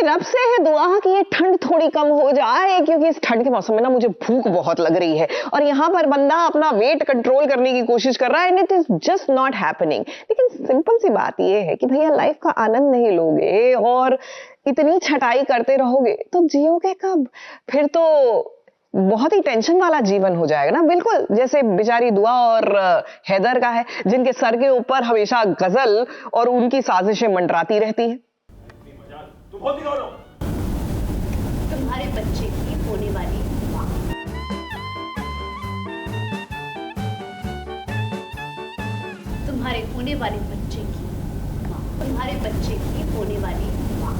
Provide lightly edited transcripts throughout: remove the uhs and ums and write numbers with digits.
रब से है दुआ कि ये ठंड थोड़ी कम हो जाए, क्योंकि इस ठंड के मौसम में ना मुझे भूख बहुत लग रही है और यहाँ पर बंदा अपना वेट कंट्रोल करने की कोशिश कर रहा है, and it is just not happening. लेकिन सिंपल सी बात ये है कि भैया लाइफ का आनंद नहीं लोगे और इतनी छटाई करते रहोगे तो जियोगे कब? फिर तो बहुत ही टेंशन वाला जीवन हो जाएगा ना, बिल्कुल जैसे बेचारी दुआ और हैदर का है, जिनके सर के ऊपर हमेशा गजल और उनकी साजिशें मंडराती रहती हैं। तुम्हारे बच्चे की होने वाली माँ। तुम्हारे होने वाले बच्चे की माँ। तुम्हारे बच्चे की होने वाली माँ।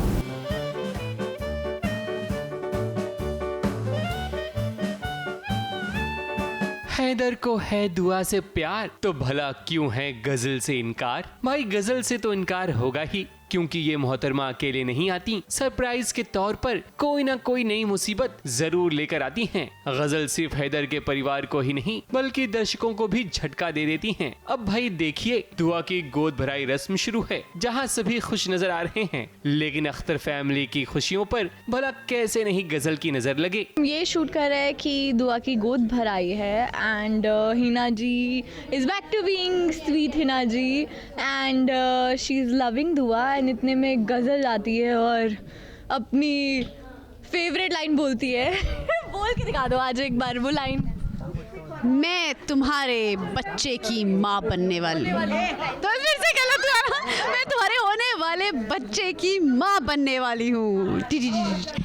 हैदर को है दुआ से प्यार, तो भला क्यों है गजल से इनकार? भाई गजल से तो इनकार होगा ही, क्योंकि ये मोहतरमा अकेले नहीं आती, सरप्राइज के तौर पर कोई ना कोई नई मुसीबत जरूर लेकर आती हैं। गजल सिर्फ हैदर के परिवार को ही नहीं बल्कि दर्शकों को भी झटका दे देती हैं। अब भाई देखिए, दुआ की गोद भराई रस्म शुरू है, जहां सभी खुश नजर आ रहे हैं, लेकिन अख्तर फैमिली की खुशियों पर भला कैसे नहीं गजल की नजर लगे। ये शूट कर रहे हैं कि दुआ की गोद भराई है and Hina ji is back to being sweet Hina ji and she is loving Dua. इतने में गजल आती है और अपनी फेवरेट लाइन बोलती है बोल के दिखा दो आज एक बार वो लाइन। मैं तुम्हारे बच्चे की माँ बनने वाली हूँ। तो फिर से गलत हुआ ना, मैं तुम्हारे होने वाले बच्चे की माँ बनने वाली हूँ।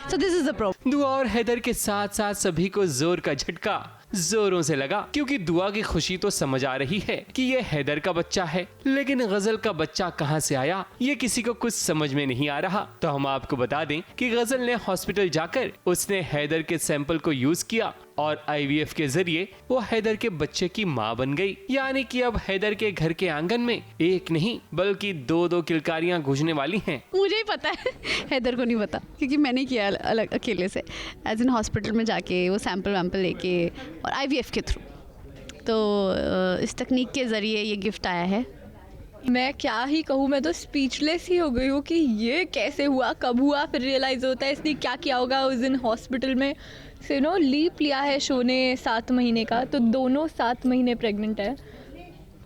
So this is the problem। दुआ और हैदर के साथ साथ सभी को जोर का झटका जोरों से लगा, क्योंकि दुआ की खुशी तो समझ आ रही है कि ये हैदर का बच्चा है, लेकिन गजल का बच्चा कहां से आया ये किसी को कुछ समझ में नहीं आ रहा। तो हम आपको बता दें कि गजल ने हॉस्पिटल जाकर उसने हैदर के सैंपल को यूज किया और IVF के जरिए वो हैदर के बच्चे की माँ बन गई। यानी कि अब हैदर के घर के आंगन में एक नहीं बल्कि दो किलकारियां गूंजने वाली हैं। मुझे ही पता है, हैदर को नहीं पता, क्योंकि मैंने किया अलग अकेले से एज इन हॉस्पिटल में जाके वो सैंपल वैम्पल लेके और IVF के थ्रू। तो इस तकनीक के ज़रिए ये गिफ्ट आया है। मैं क्या ही कहूँ, मैं तो स्पीचलेस ही हो गई हूँ कि ये कैसे हुआ, कब हुआ। फिर रियलाइज़ होता है इसने क्या किया होगा उस दिन हॉस्पिटल में। से नो लीप लिया है शो ने 7 महीने का, तो दोनों 7 महीने प्रेग्नेंट है।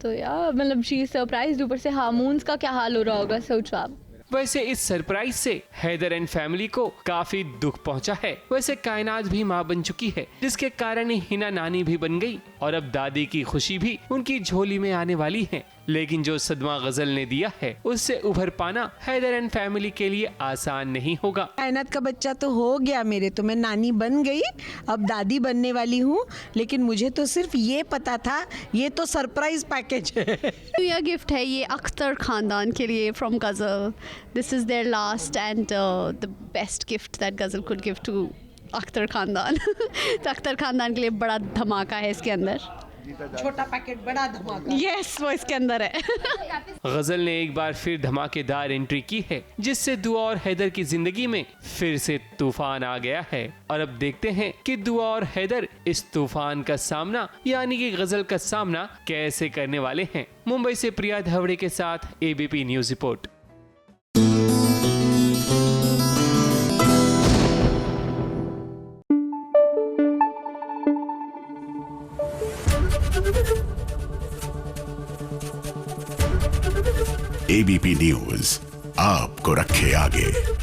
तो यार मतलब शी सरप्राइज, ऊपर से हार्मोन्स का क्या हाल हो रहा होगा सोचो आप। वैसे इस सरप्राइज से हैदर एंड फैमिली को काफी दुख पहुंचा है। वैसे कायनात भी माँ बन चुकी है, जिसके कारण हिना नानी भी बन गई और अब दादी की खुशी भी उनकी झोली में आने वाली है। लेकिन जो सदमा गजल ने दिया है उससे उभर पाना हैदर एंड फैमिली के लिए आसान नहीं होगा। कायनात का बच्चा तो हो गया मेरे, तो मैं नानी बन गई, अब दादी बनने वाली हूँ। लेकिन मुझे तो सिर्फ ये पता था, ये तो सरप्राइज पैकेज है। यह गिफ्ट है ये अख्तर खानदान के लिए from Ghazal. This is their last and the best gift that Ghazal could give to Akhtar खानदान। तो अख्तर खानदान के लिए बड़ा धमाका है इसके अंदर। छोटा पैकेट बड़ा धमाका। यस वो इसके अंदर है। गजल ने एक बार फिर धमाकेदार एंट्री की है, जिससे दुआ और हैदर की जिंदगी में फिर से तूफान आ गया है। और अब देखते हैं कि दुआ और हैदर इस तूफान का सामना यानी कि गजल का सामना कैसे करने वाले हैं। मुंबई से प्रिया धावड़े के साथ ABP news report. ABP news आपको रखे आगे।